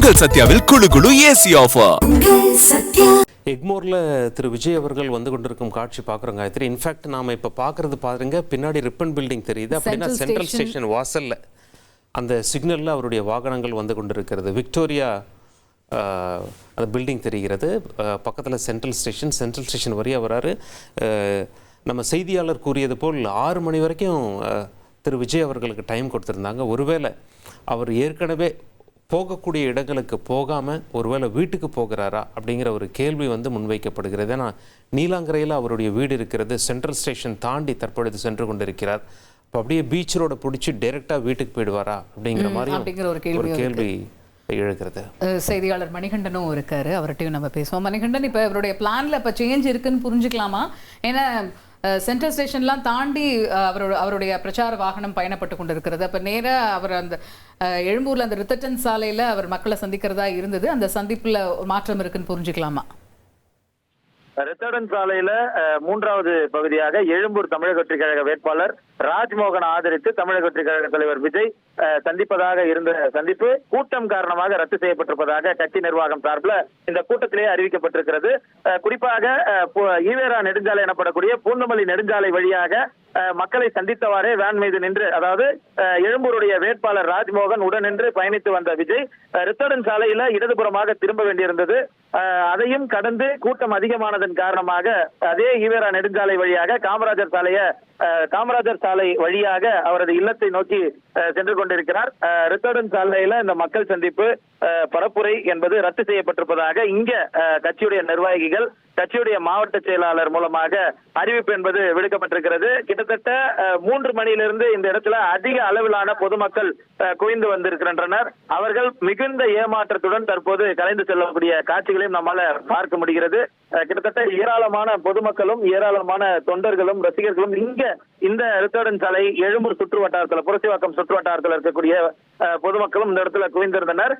உங்கள் சத்யாவில் குளு குளு ஏசி ஆஃபர். எக்மோரில் திரு விஜய் அவர்கள் வந்து கொண்டிருக்கும் காட்சி பார்க்குறோம் காயத்ரி. இன்ஃபேக்ட் நாம் இப்போ பார்க்குறது பாருங்க, பின்னாடி ரிப்பன் பில்டிங் தெரியுது. அப்படின்னா சென்ட்ரல் ஸ்டேஷன் வாசலில் அந்த சிக்னலில் அவருடைய வாகனங்கள் வந்து கொண்டிருக்கிறது. விக்டோரியா அந்த பில்டிங் தெரிகிறது. பக்கத்தில் சென்ட்ரல் ஸ்டேஷன் வரையாக வராரு. நம்ம செய்தியாளர் கூறியது போல் 6 மணி வரைக்கும் திரு விஜய் அவர்களுக்கு டைம் கொடுத்துருந்தாங்க. ஒருவேளை அவர் ஏற்கனவே போகக்கூடிய இடங்களுக்கு போகாமல் ஒருவேளை வீட்டுக்கு போகிறாரா அப்படிங்கிற ஒரு கேள்வி வந்து முன்வைக்கப்படுகிறது. ஏன்னா நீலாங்கரையில் அவருடைய வீடு இருக்கிறது. சென்ட்ரல் ஸ்டேஷன் தாண்டி தற்பொழுது சென்று கொண்டிருக்கிறார். இப்போ அப்படியே பீச் ரோட பிடிச்சி டைரெக்டாக வீட்டுக்கு போயிடுவாரா அப்படிங்கிற மாதிரி ஒரு கேள்வி எழுகிறது. செய்தியாளர் மணிகண்டனும் இருக்காரு, அவர்கிட்டையும் நம்ம பேசுவோம். மணிகண்டன், இப்போ இவருடைய பிளான்ல இப்போ சேஞ்ச் இருக்குன்னு புரிஞ்சுக்கலாமா? ஏன்னா சென்ட்ரல் ஸ்டேஷன்லாம் தாண்டி அவருடைய பிரச்சார வாகனம் பயணப்பட்டு கொண்டிருக்கிறது. அப்போ நேராக அவர் அந்த எழும்பூரில் அந்த ரித்தட்டன் சாலையில் அவர் மக்களை சந்திக்கிறதா இருந்தது. அந்த சந்திப்பில் மாற்றம் இருக்குன்னு புரிஞ்சுக்கலாமா? ரித்தடன் சாலையில 3வது பகுதியாக எழும்பூர் தமிழக வெற்றி கழக வேட்பாளர் ராஜ்மோகன் ஆதரித்து தமிழக வெற்றி கழக தலைவர் விஜய் சந்திப்பதாக இருந்த சந்திப்பு கூட்டம் காரணமாக ரத்து செய்யப்பட்டிருப்பதாக கட்சி நிர்வாகம் சார்பில் இந்த கூட்டத்திலேயே அறிவிக்கப்பட்டிருக்கிறது. குறிப்பாக ஈவேரா நெடுஞ்சாலை எனப்படக்கூடிய பூந்தமல்லி நெடுஞ்சாலை வழியாக மக்களை சந்தித்தவாறே வேன் மீது நின்று, அதாவது எழும்பூருடைய வேட்பாளர் ராஜ்மோகன் உடன் நின்று பயணித்து வந்த விஜய் ரித்தடன் சாலையில இடதுபுறமாக திரும்ப வேண்டியிருந்தது. அதையும் கடந்து கூட்டம் அதிகமானதன் காரணமாக அதே ஈவேரா நெடுஞ்சாலை வழியாக காமராஜர் சாலை வழியாக அவரது இல்லத்தை நோக்கி சென்று கொண்டிருக்கிறார். ரித்தடன் சாலையில இந்த மக்கள் சந்திப்பு பரப்புரை என்பது ரத்து செய்யப்பட்டிருப்பதாக இங்க கட்சியுடைய நிர்வாகிகள், கட்சியுடைய மாவட்ட செயலாளர் மூலமாக அறிவிப்பு என்பது விடுக்கப்பட்டிருக்கிறது. கிட்டத்தட்ட 3 மணியிலிருந்து இந்த இடத்துல அதிக அளவிலான பொதுமக்கள் குவிந்து வந்திருக்கின்றனர். அவர்கள் மிகுந்த ஏமாற்றத்துடன் தற்போது கலைந்து செல்லக்கூடிய காட்சிகளையும் நம்மால பார்க்க முடிகிறது. கிட்டத்தட்ட ஏராளமான பொதுமக்களும் ஏராளமான தொண்டர்களும் ரசிகர்களும் இங்க இந்த ரித்தடன் சாலை எழும்பூர் சுற்று வட்டாரத்தில், புரட்சிவாக்கம் சுற்று வட்டாரத்தில் இருக்கக்கூடிய பொதுமக்களும் இந்த இடத்துல குவிந்திருந்தனர்.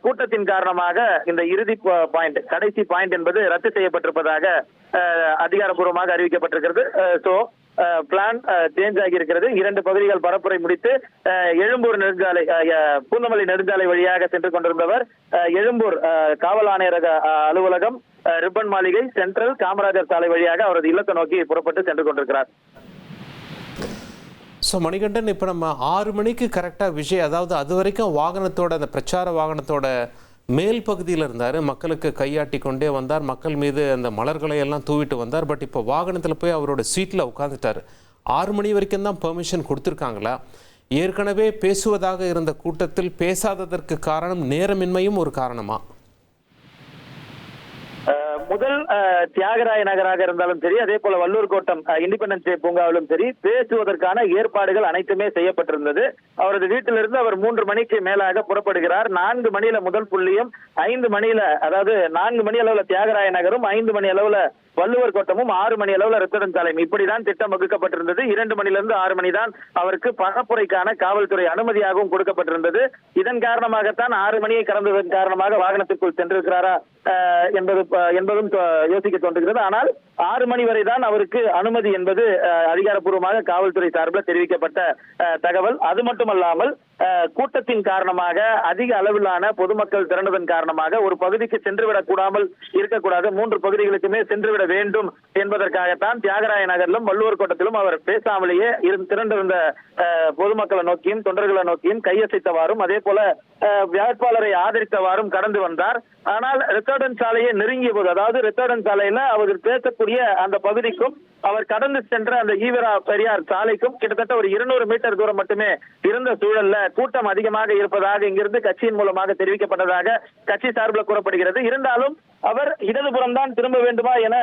கூட்டத்தின் காரணமாக இந்த இறுதி பாயிண்ட், கடைசி பாயிண்ட் என்பது ரத்து செய்யப்பட்டிருப்பதாக அதிகாரப்பூர்வமாக அறிவிக்கப்பட்டிருக்கிறது. சோ பிளான் சேஞ்ச் ஆகி இருக்கிறது. 2 பகுதிகள் பரப்புரை முடித்து எழும்பூர் நெடுஞ்சாலை, பூந்தமல்லி நெடுஞ்சாலை வழியாக சென்று கொண்டிருந்தவர் எழும்பூர் காவல் ஆணையரக அலுவலகம், ரிப்பன் மாளிகை, சென்ட்ரல், காமராஜர் சாலை வழியாக அவரது இல்லத்தை நோக்கி புறப்பட்டு சென்று கொண்டிருக்கிறார். ஸோ மணிகண்டன், இப்போ நம்ம 6 மணிக்கு கரெக்டாக விஜய், அதாவது அது வரைக்கும் வாகனத்தோட, அந்த பிரச்சார வாகனத்தோட மேல் பகுதியில் இருந்தார். மக்களுக்கு கையாட்டி கொண்டே வந்தார். மக்கள் மீது அந்த மலர்களை எல்லாம் தூவிட்டு வந்தார். பட் இப்போ வாகனத்தில் போய் அவரோட சீட்டில் உட்காந்துட்டார். 6 மணி வரைக்கும் தான் பெர்மிஷன் கொடுத்துருக்காங்களா? ஏற்கனவே பேசுவதாக இருந்த கூட்டத்தில் பேசாததற்கு காரணம் நேரமின்மையும் ஒரு காரணமா? முதல் தியாகராய நகராக இருந்தாலும் சரி, அதே போல வள்ளூர் கோட்டம் இண்டிபெண்டன்ஸ் டே பூங்காவிலும் சரி, பேசுவதற்கான ஏற்பாடுகள் அனைத்துமே செய்யப்பட்டிருந்தது. அவரது வீட்டிலிருந்து அவர் 3 மணிக்கு மேலாக புறப்படுகிறார். 4 மணியில முதல் புள்ளியும், 5 மணியில, அதாவது 4 மணி அளவுல தியாகராய நகரும், 5 மணி அளவுல வள்ளுவர் கோட்டமும், 6 மணி அளவுல ரித்தடன் சாலையும், இப்படிதான் திட்டம் வகுக்கப்பட்டிருந்தது. 2 மணிலிருந்து 6 மணி தான் அவருக்கு பரப்புரைக்கான காவல்துறை அனுமதியாகவும் கொடுக்கப்பட்டிருந்தது. இதன் காரணமாகத்தான் 6 மணியை கடந்ததன் காரணமாக வாகனத்திற்குள் சென்றிருக்கிறாரா என்பதும் யோசிக்க தோன்றுகிறது. ஆனால் 6 மணி வரை தான் அவருக்கு அனுமதி என்பது அதிகாரப்பூர்வமாக காவல்துறை சார்பில் தெரிவிக்கப்பட்ட தகவல். அது மட்டுமல்லாமல் கூட்டத்தின் காரணமாக அதிக அளவிலான பொதுமக்கள் திரண்டதன் காரணமாக ஒரு பகுதிக்கு சென்றுவிடக் கூடாமல் இருக்கக்கூடாது, 3 பகுதிகளுக்குமே சென்றுவிட வேண்டும் என்பதற்காகத்தான் தியாகராய நகரிலும் வள்ளுவர் கோட்டத்திலும் அவர் பேசாமலேயே திரண்டிருந்த பொதுமக்களை நோக்கியும் தொண்டர்களை நோக்கியும் கையசைத்தவாறும் அதே போல வேட்பாளரை ஆதரித்தவாறும் கடந்து வந்தார். ஆனால் ரித்தடன் சாலையை நெருங்கிய போது, அதாவது ரித்தடன் சாலையில அவர் பேசக்கூடிய அந்த பகுதிக்கும் அவர் கடந்து சென்ற அந்த ஈவேரா பெரியார் சாலைக்கும் கிட்டத்தட்ட ஒரு 200 மீட்டர் தூரம் மட்டுமே இருந்த சூழல்ல கூட்டம் அதிகமாக இருப்பதாக இங்கிருந்து கட்சியின் மூலமாக தெரிவிக்கப்பட்டதாக கட்சி சார்பில் கூறப்படுகிறது. இருந்தாலும் அவர் இடதுபுறம் தான் திரும்ப வேண்டுமா என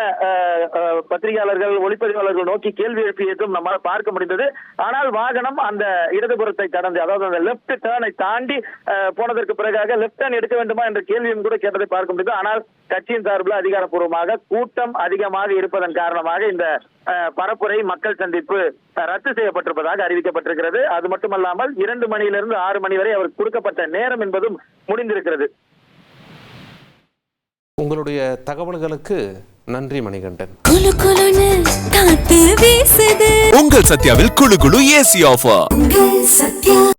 பத்திரிகையாளர்கள், ஒளிப்பதிவாளர்கள் நோக்கி கேள்வி எழுப்பியதும் நம்மால் பார்க்க முடிந்தது. ஆனால் வாகனம் அந்த இடதுபுறத்தை கடந்து, அதாவது அந்த லெப்ட் டர்னை தாண்டி போனதற்கு பிறகாக லெப்ட் டர்ன் எடுக்க வேண்டுமா என்ற கேள்வியும் கூட கேட்டதை பார்க்க முடிந்தது. ஆனால் கட்சியின் சார்பில் அதிகாரப்பூர்வமாக கூட்டம் அதிகமாக இருப்பதன் காரணமாக இந்த பரப்புரை, மக்கள் சந்திப்பு ரத்து செய்யப்பட்டிருப்பதாக அறிவிக்கப்பட்டிருக்கிறது. அது மட்டுமல்லாமல் 2 மணியிலிருந்து 6 மணி வரை அவருக்கு கொடுக்கப்பட்ட நேரம் என்பதும் முடிந்திருக்கிறது. உங்களுடைய தகவல்களுக்கு நன்றி மணிகண்டன். உங்கள் சத்யாவில் குளு குளு ஏசி ஆஃபர்.